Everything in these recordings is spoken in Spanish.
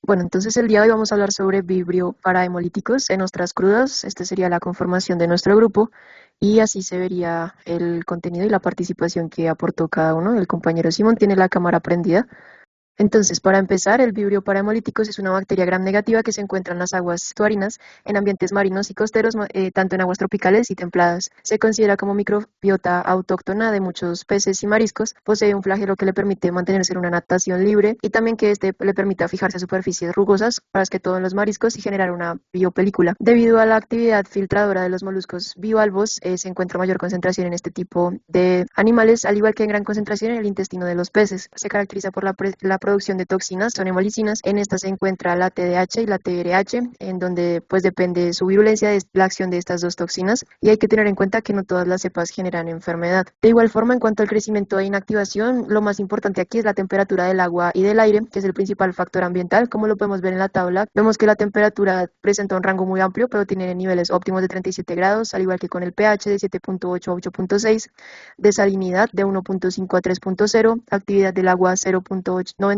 Bueno, entonces el día de hoy vamos a hablar sobre vibrio para hemolíticos en ostras crudas. Este sería la conformación de nuestro grupo y así se vería el contenido y la participación que aportó cada uno. El compañero Simón tiene la cámara prendida. Entonces, para empezar, el vibrio parahemolíticos es una bacteria gram negativa que se encuentra en las aguas submarinas, en ambientes marinos y costeros, tanto en aguas tropicales y templadas. Se considera como microbiota autóctona de muchos peces y mariscos. Posee un flagelo que le permite mantenerse en una natación libre y también que este le permita fijarse a superficies rugosas, más que todo en los mariscos, y generar una biopelícula. Debido a la actividad filtradora de los moluscos bivalvos, se encuentra mayor concentración en este tipo de animales, al igual que en gran concentración en el intestino de los peces. Se caracteriza por la producción de toxinas, son hemolicinas. En esta se encuentra la TDH y la TRH, en donde pues depende su virulencia de la acción de estas dos toxinas, y hay que tener en cuenta que no todas las cepas generan enfermedad. De igual forma, en cuanto al crecimiento e inactivación, lo más importante aquí es la temperatura del agua y del aire, que es el principal factor ambiental. Como lo podemos ver en la tabla, vemos que la temperatura presenta un rango muy amplio, pero tiene niveles óptimos de 37 grados, al igual que con el pH de 7.8 a 8.6, de salinidad de 1.5 a 3.0, actividad del agua 0.98,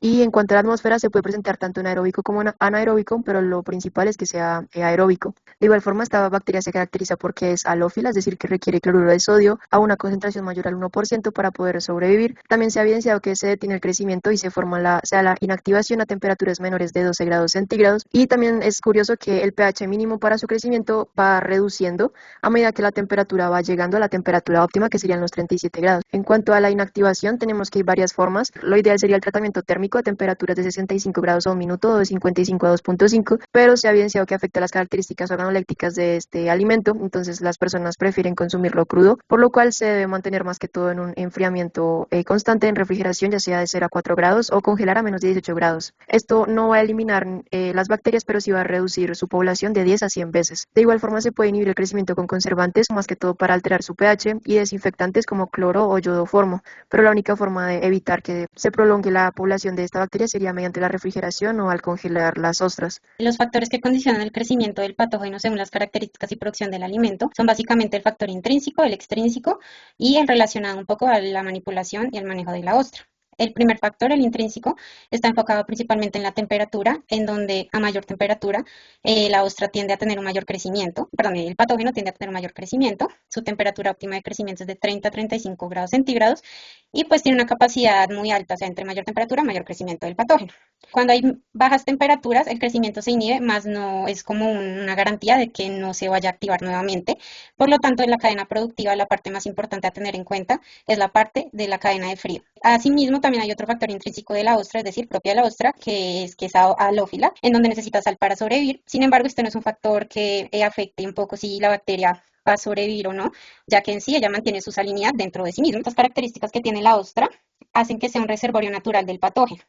y en cuanto a la atmósfera se puede presentar tanto en aeróbico como en anaeróbico, pero lo principal es que sea aeróbico. De igual forma, esta bacteria se caracteriza porque es halófila, es decir, que requiere cloruro de sodio a una concentración mayor al 1% para poder sobrevivir. También se ha evidenciado que se detiene el crecimiento y se da la inactivación a temperaturas menores de 12 grados centígrados. Y también es curioso que el pH mínimo para su crecimiento va reduciendo a medida que la temperatura va llegando a la temperatura óptima, que serían los 37 grados. En cuanto a la inactivación, tenemos que hay varias formas. Lo ideal sería el tratamiento térmico a temperaturas de 65 grados a un minuto o de 55 a 2.5, pero se ha evidenciado que afecta las características organolépticas de este alimento, entonces las personas prefieren consumirlo crudo, por lo cual se debe mantener más que todo en un enfriamiento constante en refrigeración, ya sea de 0 a 4 grados o congelar a menos de 18 grados. Esto no va a eliminar las bacterias, pero sí va a reducir su población de 10 a 100 veces. De igual forma, se puede inhibir el crecimiento con conservantes, más que todo para alterar su pH, y desinfectantes como cloro o yodoformo, pero la única forma de evitar que se prolongue la población de esta bacteria sería mediante la refrigeración o al congelar las ostras. Los factores que condicionan el crecimiento del patógeno según las características y producción del alimento son básicamente el factor intrínseco, el extrínseco y el relacionado un poco a la manipulación y el manejo de la ostra. El primer factor, el intrínseco, está enfocado principalmente en la temperatura, en donde a mayor temperatura la ostra tiende a tener un mayor crecimiento, perdón, el patógeno tiende a tener un mayor crecimiento. Su temperatura óptima de crecimiento es de 30 a 35 grados centígrados y pues tiene una capacidad muy alta, o sea, entre mayor temperatura, mayor crecimiento del patógeno. Cuando hay bajas temperaturas, el crecimiento se inhibe, más no es como una garantía de que no se vaya a activar nuevamente. Por lo tanto, en la cadena productiva, la parte más importante a tener en cuenta es la parte de la cadena de frío. Asimismo, también hay otro factor intrínseco de la ostra, es decir, propia de la ostra, que es halófila, en donde necesita sal para sobrevivir. Sin embargo, este no es un factor que afecte un poco si la bacteria va a sobrevivir o no, ya que en sí ella mantiene su salinidad dentro de sí misma. Estas características que tiene la ostra hacen que sea un reservorio natural del patógeno.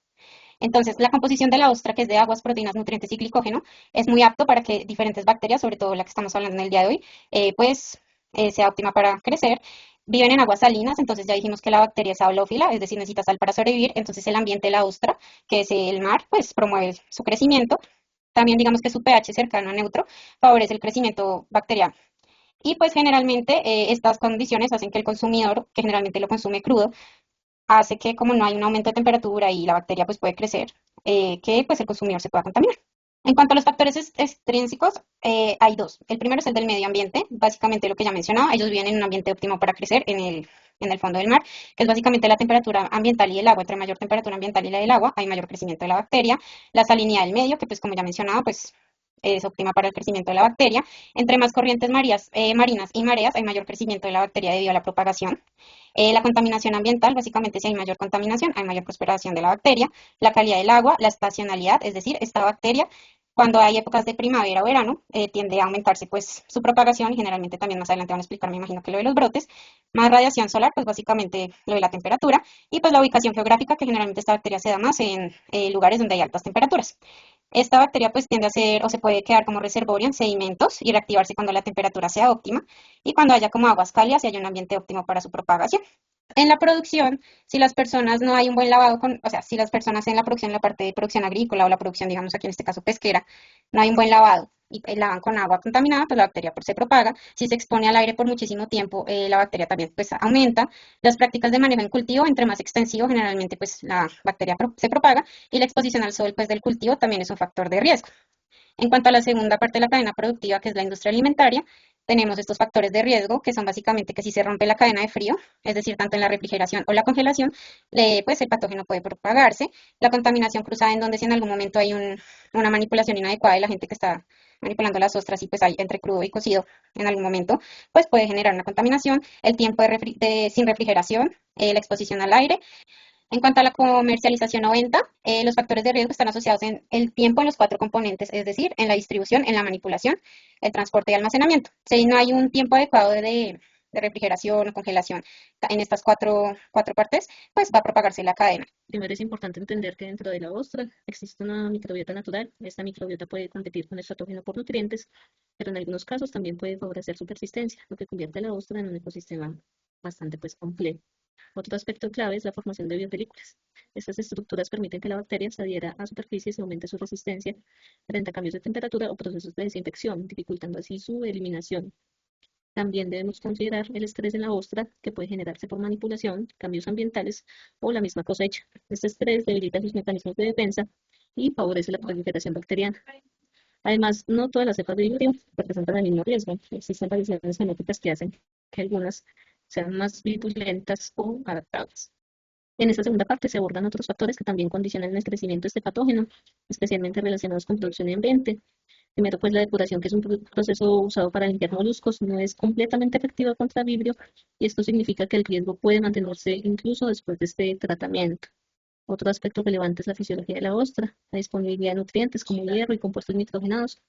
Entonces, la composición de la ostra, que es de aguas, proteínas, nutrientes y glicógeno, es muy apto para que diferentes bacterias, sobre todo la que estamos hablando en el día de hoy, sea óptima para crecer. Viven en aguas salinas, entonces ya dijimos que la bacteria es halófila, es decir, necesita sal para sobrevivir. Entonces, el ambiente de la ostra, que es el mar, pues promueve su crecimiento. También digamos que su pH cercano a neutro favorece el crecimiento bacteriano. Y pues generalmente estas condiciones hacen que el consumidor, que generalmente lo consume crudo, hace que como no hay un aumento de temperatura y la bacteria pues puede crecer, que pues el consumidor se pueda contaminar. En cuanto a los factores extrínsecos, hay dos. El primero es el del medio ambiente, básicamente lo que ya mencionaba, ellos viven en un ambiente óptimo para crecer en el fondo del mar, que es básicamente la temperatura ambiental y el agua. Entre mayor temperatura ambiental y la del agua, hay mayor crecimiento de la bacteria. La salinidad del medio, que pues como ya mencionaba, pues es óptima para el crecimiento de la bacteria. Entre más corrientes marinas y mareas, hay mayor crecimiento de la bacteria debido a la propagación. La contaminación ambiental, básicamente si hay mayor contaminación, hay mayor prosperación de la bacteria. La calidad del agua, la estacionalidad, es decir, esta bacteria, cuando hay épocas de primavera o verano, tiende a aumentarse pues su propagación y generalmente también más adelante van a explicar, me imagino que lo de los brotes. Más radiación solar, pues básicamente lo de la temperatura. Y pues la ubicación geográfica, que generalmente esta bacteria se da más en lugares donde hay altas temperaturas. Esta bacteria pues tiende a ser o se puede quedar como reservorio en sedimentos y reactivarse cuando la temperatura sea óptima y cuando haya como aguas cálidas y haya un ambiente óptimo para su propagación. En la producción, si las personas no hay un buen lavado, o sea, si las personas en la producción, la parte de producción agrícola o la producción, digamos aquí en este caso pesquera, no hay un buen lavado y lavan con agua contaminada, pues la bacteria se propaga. Si se expone al aire por muchísimo tiempo, la bacteria también pues aumenta. Las prácticas de manejo en cultivo, entre más extensivo, generalmente pues la bacteria se propaga, y la exposición al sol pues del cultivo también es un factor de riesgo. En cuanto a la segunda parte de la cadena productiva, que es la industria alimentaria, tenemos estos factores de riesgo, que son básicamente que si se rompe la cadena de frío, es decir, tanto en la refrigeración o la congelación, pues el patógeno puede propagarse. La contaminación cruzada, en donde si en algún momento hay una manipulación inadecuada de la gente que está manipulando las ostras, y pues hay entre crudo y cocido en algún momento, pues puede generar una contaminación. El tiempo sin refrigeración, la exposición al aire. En cuanto a la comercialización o venta, los factores de riesgo están asociados en el tiempo en los cuatro componentes, es decir, en la distribución, en la manipulación, el transporte y almacenamiento. Si no hay un tiempo adecuado de refrigeración o congelación en estas cuatro partes, pues va a propagarse la cadena. Primero es importante entender que dentro de la ostra existe una microbiota natural. Esta microbiota puede competir con el patógeno por nutrientes, pero en algunos casos también puede favorecer su persistencia, lo que convierte a la ostra en un ecosistema bastante complejo. Otro aspecto clave es la formación de biopelículas. Estas estructuras permiten que la bacteria se adhiera a superficies y aumente su resistencia frente a cambios de temperatura o procesos de desinfección, dificultando así su eliminación. También debemos considerar el estrés en la ostra, que puede generarse por manipulación, cambios ambientales o la misma cosecha. Este estrés debilita sus mecanismos de defensa y favorece la proliferación bacteriana. Además, no todas las cepas de vibrio representan el mismo riesgo. Existen variaciones genéticas que hacen que algunas sean más virulentas o adaptables. En esta segunda parte se abordan otros factores que también condicionan el crecimiento de este patógeno, especialmente relacionados con producción y ambiente. Primero, pues la depuración, que es un proceso usado para limpiar moluscos, no es completamente efectiva contra vibrio, y esto significa que el riesgo puede mantenerse incluso después de este tratamiento. Otro aspecto relevante es la fisiología de la ostra. La disponibilidad de nutrientes como hierro y compuestos nitrogenados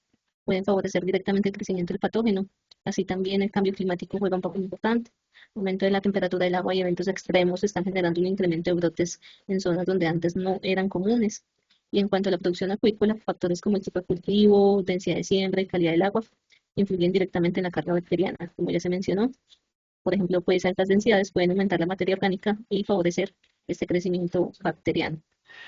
pueden favorecer directamente el crecimiento del patógeno. Así también el cambio climático juega un papel importante. El aumento de la temperatura del agua y eventos extremos están generando un incremento de brotes en zonas donde antes no eran comunes. Y en cuanto a la producción acuícola, factores como el tipo de cultivo, densidad de siembra y calidad del agua influyen directamente en la carga bacteriana, como ya se mencionó. Por ejemplo, pues altas densidades pueden aumentar la materia orgánica y favorecer este crecimiento bacteriano.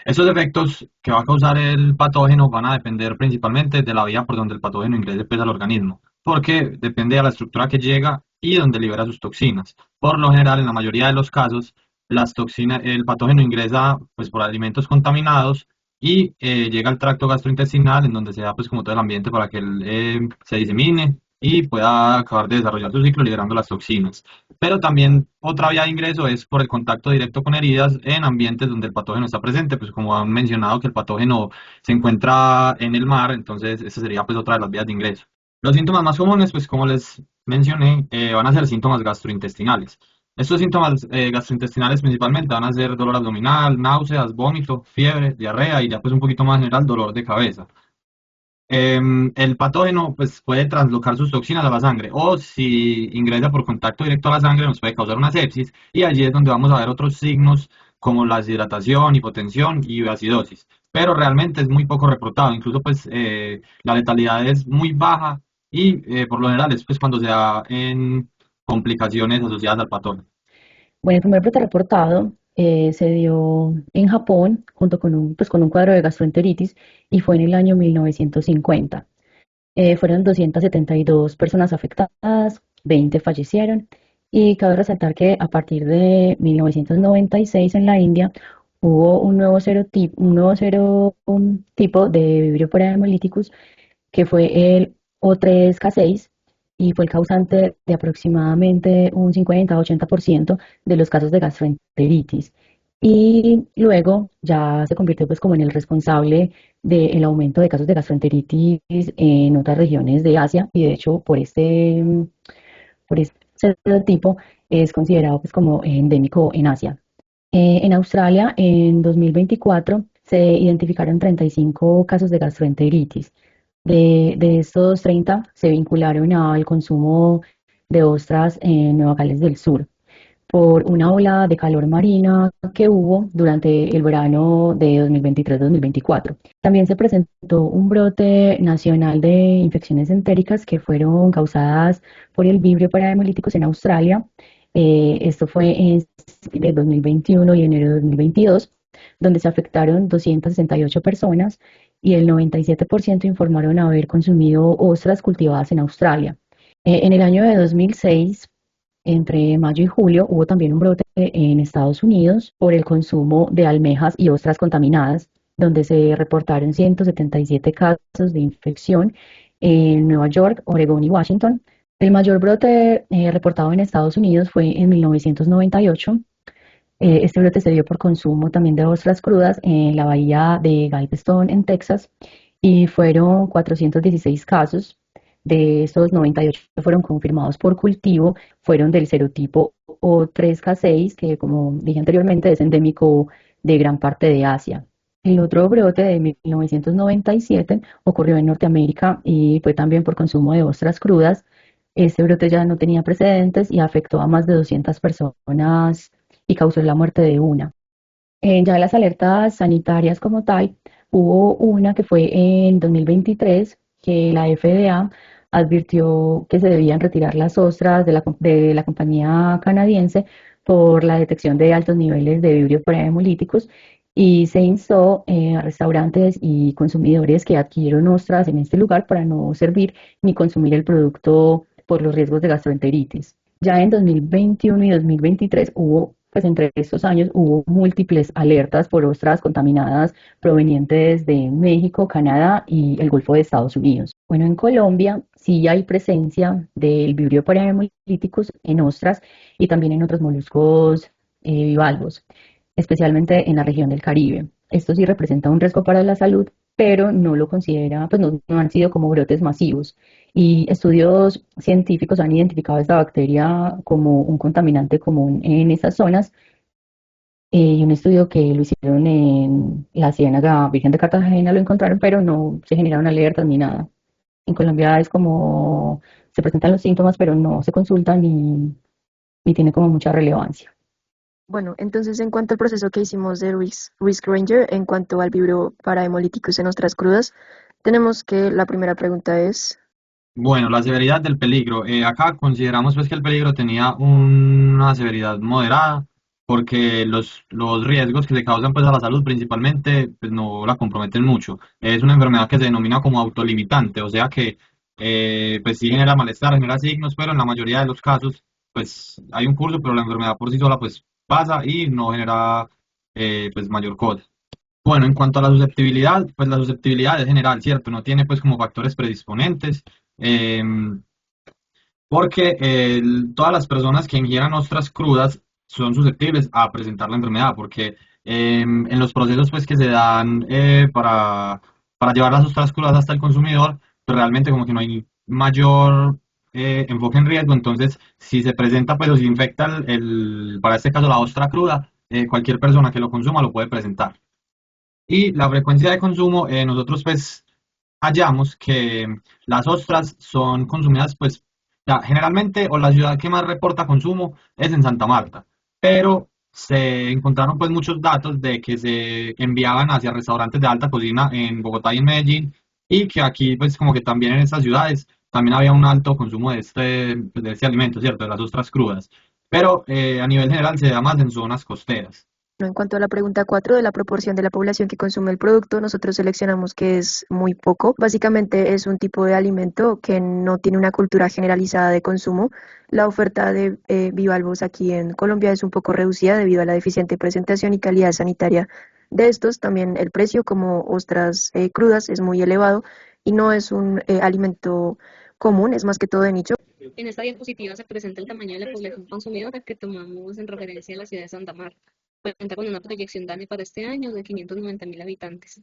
Estos efectos que va a causar el patógeno van a depender principalmente de la vía por donde el patógeno ingrese pues, al organismo, porque depende de la estructura que llega y donde libera sus toxinas. Por lo general, en la mayoría de los casos, las toxinas, el patógeno ingresa pues, por alimentos contaminados y llega al tracto gastrointestinal, en donde se da pues, como todo el ambiente para que él, se disemine y pueda acabar de desarrollar su ciclo liberando las toxinas. Pero también otra vía de ingreso es por el contacto directo con heridas en ambientes donde el patógeno está presente, pues como han mencionado que el patógeno se encuentra en el mar, entonces esa sería pues otra de las vías de ingreso. Los síntomas más comunes, pues como les mencioné, van a ser síntomas gastrointestinales. Estos síntomas gastrointestinales principalmente van a ser dolor abdominal, náuseas, vómito, fiebre, diarrea y ya pues un poquito más general dolor de cabeza. El patógeno pues, puede translocar sus toxinas a la sangre o si ingresa por contacto directo a la sangre nos puede causar una sepsis y allí es donde vamos a ver otros signos como la deshidratación, hipotensión y acidosis. Pero realmente es muy poco reportado, incluso pues la letalidad es muy baja y por lo general es pues, cuando se da en complicaciones asociadas al patógeno. Bueno, el primer brote reportado se dio en Japón junto con con un cuadro de gastroenteritis y fue en el año 1950. Fueron 272 personas afectadas, 20 fallecieron y cabe resaltar que a partir de 1996 en la India hubo un tipo de Vibrio hemolíticus que fue el O3K6 y fue el causante de aproximadamente un 50-80% de los casos de gastroenteritis. Y luego ya se convirtió pues como en el responsable del aumento de casos de gastroenteritis en otras regiones de Asia y de hecho por este tipo es considerado pues como endémico en Asia. En Australia en 2024 se identificaron 35 casos de gastroenteritis. De estos 30 se vincularon al consumo de ostras en Nueva Gales del Sur por una ola de calor marina que hubo durante el verano de 2023-2024. También se presentó un brote nacional de infecciones entéricas que fueron causadas por el Vibrio hemolíticus en Australia. Esto fue en septiembre de 2021 y enero de 2022. donde se afectaron 268 personas y el 97% informaron haber consumido ostras cultivadas en Australia. En el año de 2006, entre mayo y julio, hubo también un brote en Estados Unidos por el consumo de almejas y ostras contaminadas, donde se reportaron 177 casos de infección en Nueva York, Oregón y Washington. El mayor brote reportado en Estados Unidos fue en 1998. Este brote se dio por consumo también de ostras crudas en la bahía de Galveston, en Texas, y fueron 416 casos. De estos, 98 fueron confirmados por cultivo, fueron del serotipo O3K6, que como dije anteriormente es endémico de gran parte de Asia. El otro brote de 1997 ocurrió en Norteamérica y fue también por consumo de ostras crudas. Este brote ya no tenía precedentes y afectó a más de 200 personas y causó la muerte de una. Ya las alertas sanitarias como tal, hubo una que fue en 2023, que la FDA advirtió que se debían retirar las ostras de la compañía canadiense por la detección de altos niveles de vibrio por hemolíticos y se instó a restaurantes y consumidores que adquirieron ostras en este lugar para no servir ni consumir el producto por los riesgos de gastroenteritis. Ya en 2021 y 2023 pues entre estos años hubo múltiples alertas por ostras contaminadas provenientes de México, Canadá y el Golfo de Estados Unidos. Bueno, en Colombia sí hay presencia del Vibrio hemolíticos en ostras y también en otros moluscos bivalvos, especialmente en la región del Caribe. Esto sí representa un riesgo para la salud, pero no lo considera, pues no han sido como brotes masivos. Y estudios científicos han identificado esta bacteria como un contaminante común en esas zonas. Y un estudio que lo hicieron en la Ciénaga Virgen de Cartagena lo encontraron, pero no se generaron alertas ni nada. En Colombia es como se presentan los síntomas, pero no se consultan ni tiene como mucha relevancia. Bueno, entonces en cuanto al proceso que hicimos de Risk Ranger, en cuanto al vibrio para hemolíticos en ostras crudas, tenemos que la primera pregunta es, Bueno, la severidad del peligro. Acá consideramos pues que el peligro tenía una severidad moderada porque los riesgos que se causan pues a la salud principalmente pues no la comprometen mucho. Es una enfermedad que se denomina como autolimitante, o sea que pues sí genera malestar, genera signos, pero en la mayoría de los casos pues hay un curso, pero la enfermedad por sí sola pues pasa y no genera pues mayor cosa. Bueno, en cuanto a la susceptibilidad, pues la susceptibilidad es general, ¿cierto? No tiene pues como factores predisponentes, em, porque todas las personas que ingieran ostras crudas son susceptibles a presentar la enfermedad, porque en los procesos pues que se dan para llevar las ostras crudas hasta el consumidor, pues realmente como que no hay mayor enfoque en riesgo, entonces si se presenta pues o si infecta para este caso la ostra cruda, cualquier persona que lo consuma lo puede presentar. Y la frecuencia de consumo, nosotros pues hallamos que las ostras son consumidas pues generalmente o la ciudad que más reporta consumo es en Santa Marta, pero se encontraron pues muchos datos de que se enviaban hacia restaurantes de alta cocina en Bogotá y en Medellín y que aquí pues como que también en estas ciudades también había un alto consumo de este alimento, ¿cierto? De las ostras crudas, pero a nivel general se da más en zonas costeras. no, en cuanto a la pregunta 4 de la proporción de la población que consume el producto, nosotros seleccionamos que es muy poco. Básicamente es un tipo de alimento que no tiene una cultura generalizada de consumo. La oferta de bivalvos aquí en Colombia es un poco reducida debido a la deficiente presentación y calidad sanitaria de estos. También el precio como ostras crudas es muy elevado y no es un alimento común, es más que todo de nicho. En esta diapositiva se presenta el tamaño de la población consumidora que tomamos en referencia a la ciudad de Santa Marta. Cuenta con una proyección DANE para este año de 590.000 habitantes.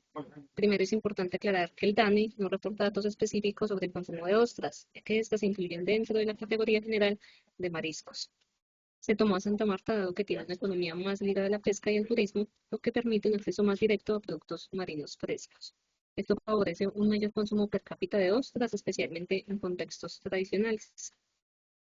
Primero es importante aclarar que el DANE no reporta datos específicos sobre el consumo de ostras, ya que estas se incluyen dentro de la categoría general de mariscos. Se tomó a Santa Marta dado que tiene una economía más ligada a la pesca y el turismo, lo que permite un acceso más directo a productos marinos frescos. Esto favorece un mayor consumo per cápita de ostras, especialmente en contextos tradicionales.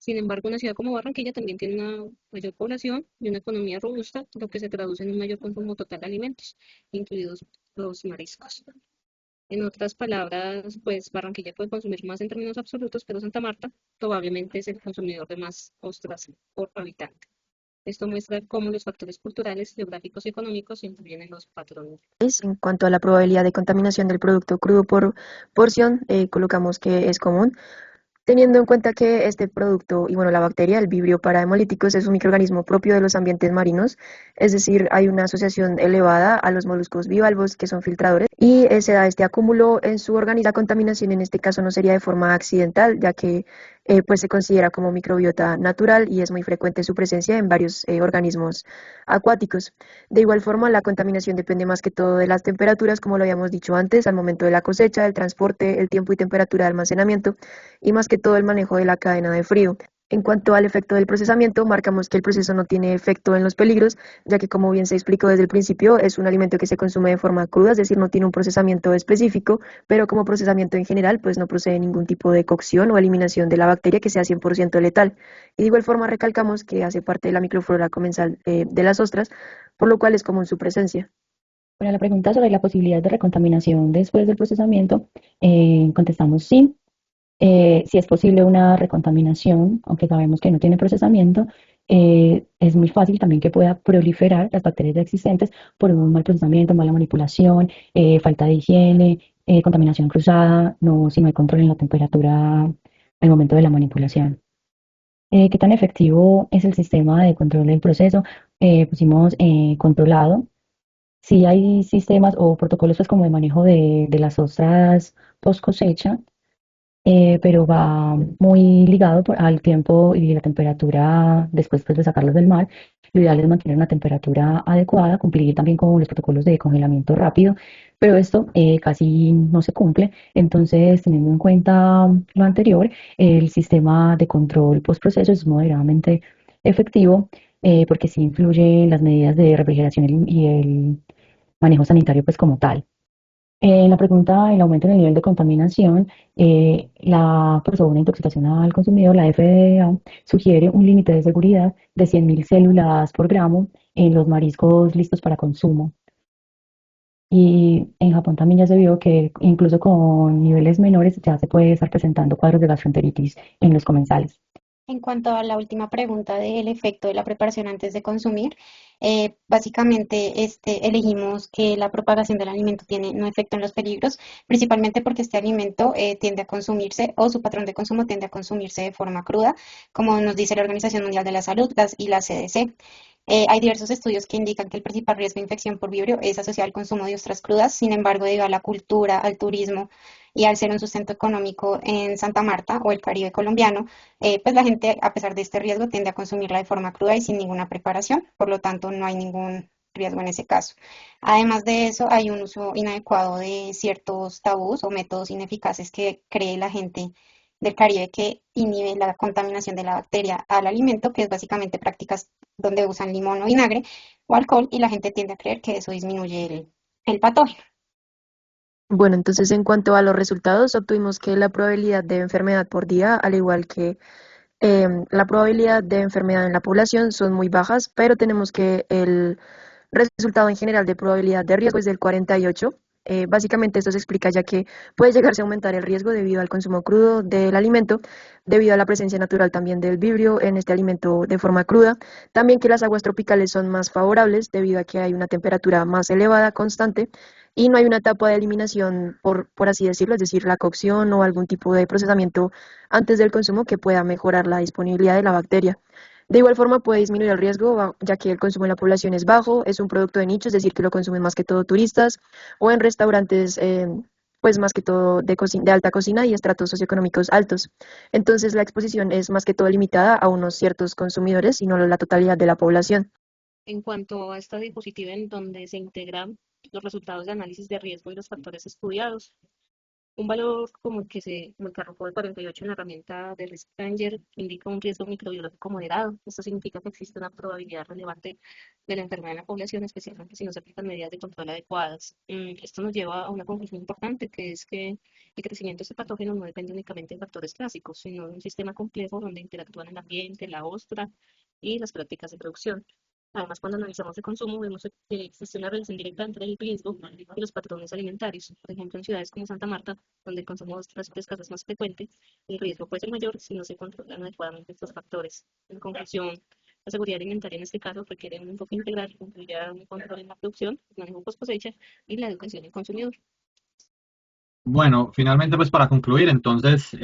Sin embargo, una ciudad como Barranquilla también tiene una mayor población y una economía robusta, lo que se traduce en un mayor consumo total de alimentos, incluidos los mariscos. En otras palabras, pues Barranquilla puede consumir más en términos absolutos, pero Santa Marta probablemente es el consumidor de más ostras por habitante. Esto muestra cómo los factores culturales, geográficos y económicos influyen en los patrones. En cuanto a la probabilidad de contaminación del producto crudo por porción, colocamos que es común. Teniendo en cuenta que este producto, y bueno, la bacteria, el Vibrio parahemolyticus, es un microorganismo propio de los ambientes marinos, es decir, hay una asociación elevada a los moluscos bivalvos que son filtradores y se da este acúmulo en su organismo. La contaminación en este caso no sería de forma accidental, ya que pues se considera como microbiota natural y es muy frecuente su presencia en varios organismos acuáticos. De igual forma, la contaminación depende más que todo de las temperaturas, como lo habíamos dicho antes, al momento de la cosecha, el transporte, el tiempo y temperatura de almacenamiento y más que todo el manejo de la cadena de frío. En cuanto al efecto del procesamiento, marcamos que el proceso no tiene efecto en los peligros, ya que como bien se explicó desde el principio, es un alimento que se consume de forma cruda, es decir, no tiene un procesamiento específico, pero como procesamiento en general, pues no procede ningún tipo de cocción o eliminación de la bacteria que sea 100% letal. Y de igual forma recalcamos que hace parte de la microflora comensal de las ostras, por lo cual es común su presencia. Para la pregunta sobre la posibilidad de recontaminación después del procesamiento, contestamos sí. Si es posible una recontaminación, aunque sabemos que no tiene procesamiento, es muy fácil también que pueda proliferar las bacterias ya existentes por un mal procesamiento, mala manipulación, falta de higiene, contaminación cruzada, no, si no hay control en la temperatura al momento de la manipulación. ¿Qué tan efectivo es el sistema de control del proceso? Pusimos controlado. Sí hay sistemas o protocolos pues, como de manejo de las ostras post cosecha, pero va muy ligado al tiempo y la temperatura después pues, de sacarlos del mar. Lo ideal es mantener una temperatura adecuada, cumplir también con los protocolos de congelamiento rápido, pero esto casi no se cumple. Entonces, teniendo en cuenta lo anterior, el sistema de control postproceso es moderadamente efectivo porque sí influyen las medidas de refrigeración y el manejo sanitario pues como tal. En la pregunta, el aumento en el nivel de contaminación, por una intoxicación al consumidor, la FDA sugiere un límite de seguridad de 100.000 células por gramo en los mariscos listos para consumo. Y en Japón también ya se vio que incluso con niveles menores ya se puede estar presentando cuadros de gastroenteritis en los comensales. En cuanto a la última pregunta del efecto de la preparación antes de consumir, básicamente elegimos que la propagación del alimento tiene no efecto en los peligros, principalmente porque este alimento tiende a consumirse o su patrón de consumo tiende a consumirse de forma cruda, como nos dice la Organización Mundial de la Salud y la CDC. Hay diversos estudios que indican que el principal riesgo de infección por vibrio es asociado al consumo de ostras crudas. Sin embargo, debido a la cultura, al turismo y al ser un sustento económico en Santa Marta o el Caribe colombiano, pues la gente, a pesar de este riesgo, tiende a consumirla de forma cruda y sin ninguna preparación. Por lo tanto, no hay ningún riesgo en ese caso. Además de eso, hay un uso inadecuado de ciertos tabús o métodos ineficaces que cree la gente del Caribe que inhibe la contaminación de la bacteria al alimento, que es básicamente prácticas donde usan limón o vinagre o alcohol, y la gente tiende a creer que eso disminuye el patógeno. Bueno, entonces en cuanto a los resultados, obtuvimos que la probabilidad de enfermedad por día, al igual que la probabilidad de enfermedad en la población, son muy bajas, pero tenemos que el resultado en general de probabilidad de riesgo es del 48. Básicamente esto se explica ya que puede llegarse a aumentar el riesgo debido al consumo crudo del alimento, debido a la presencia natural también del vibrio en este alimento de forma cruda, también que las aguas tropicales son más favorables debido a que hay una temperatura más elevada, constante, y no hay una etapa de eliminación, por así decirlo, es decir, la cocción o algún tipo de procesamiento antes del consumo que pueda mejorar la disponibilidad de la bacteria. De igual forma puede disminuir el riesgo, ya que el consumo en la población es bajo, es un producto de nicho, es decir, que lo consumen más que todo turistas o en restaurantes, pues más que todo de alta cocina y estratos socioeconómicos altos. Entonces la exposición es más que todo limitada a unos ciertos consumidores y no a la totalidad de la población. En cuanto a esta diapositiva en donde se integran los resultados de análisis de riesgo y los factores estudiados, un valor como el que arrojó el 48 en la herramienta de Risk Ranger indica un riesgo microbiológico moderado. Esto significa que existe una probabilidad relevante de la enfermedad en la población, especialmente si no se aplican medidas de control adecuadas. Esto nos lleva a una conclusión importante, que es que el crecimiento de este patógeno no depende únicamente de factores clásicos, sino de un sistema complejo donde interactúan el ambiente, la ostra y las prácticas de producción. Además, cuando analizamos el consumo, vemos que existe una relación directa entre el riesgo y los patrones alimentarios. Por ejemplo, en ciudades como Santa Marta, donde el consumo de otras pescas es más frecuente, el riesgo puede ser mayor si no se controlan adecuadamente estos factores. En conclusión, La seguridad alimentaria en este caso requiere un enfoque integral que incluya un control en la producción, el manejo post cosecha y la educación del consumidor. Bueno, finalmente pues para concluir, entonces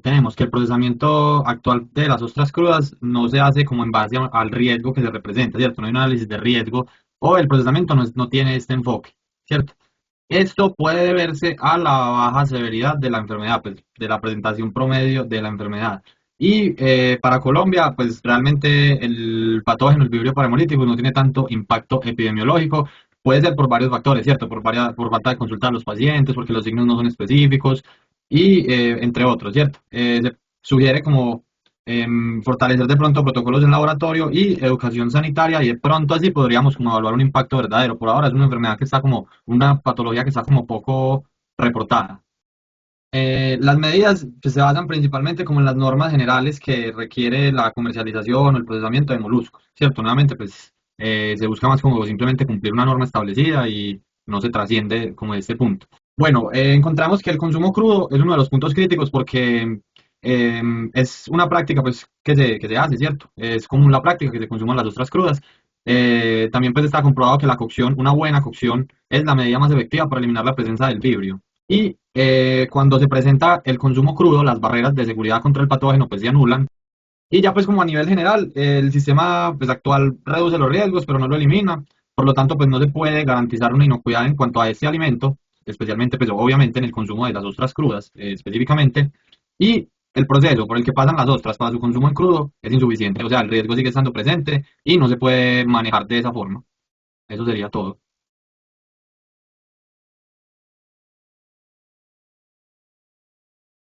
tenemos que el procesamiento actual de las ostras crudas no se hace como en base al riesgo que se representa, ¿cierto? No hay un análisis de riesgo o el procesamiento no tiene este enfoque, ¿cierto? Esto puede deberse a la baja severidad de la enfermedad, pues, de la presentación promedio de la enfermedad. Y para Colombia, pues realmente el patógeno, el Vibrio parahemolítico, no tiene tanto impacto epidemiológico. Puede ser por varios factores, ¿cierto? Por falta de consultar a los pacientes, porque los signos no son específicos y entre otros, ¿cierto? Se sugiere como fortalecer de pronto protocolos en laboratorio y educación sanitaria y de pronto así podríamos como evaluar un impacto verdadero. Por ahora es una enfermedad que está como, una patología que está como poco reportada. Las medidas pues, se basan principalmente como en las normas generales que requiere la comercialización o el procesamiento de moluscos, ¿cierto? Nuevamente, pues se busca más como simplemente cumplir una norma establecida y no se trasciende como de este punto. Bueno, encontramos que el consumo crudo es uno de los puntos críticos porque es una práctica pues que se hace, ¿cierto? Es común la práctica que se consuman las ostras crudas. También pues está comprobado que la cocción, una buena cocción, es la medida más efectiva para eliminar la presencia del vibrio. Y cuando se presenta el consumo crudo, las barreras de seguridad contra el patógeno pues se anulan. Y ya pues como a nivel general, el sistema pues actual reduce los riesgos, pero no lo elimina. Por lo tanto, pues no se puede garantizar una inocuidad en cuanto a este alimento, especialmente pues obviamente en el consumo de las ostras crudas específicamente. Y el proceso por el que pasan las ostras para su consumo en crudo es insuficiente. O sea, el riesgo sigue estando presente y no se puede manejar de esa forma. Eso sería todo.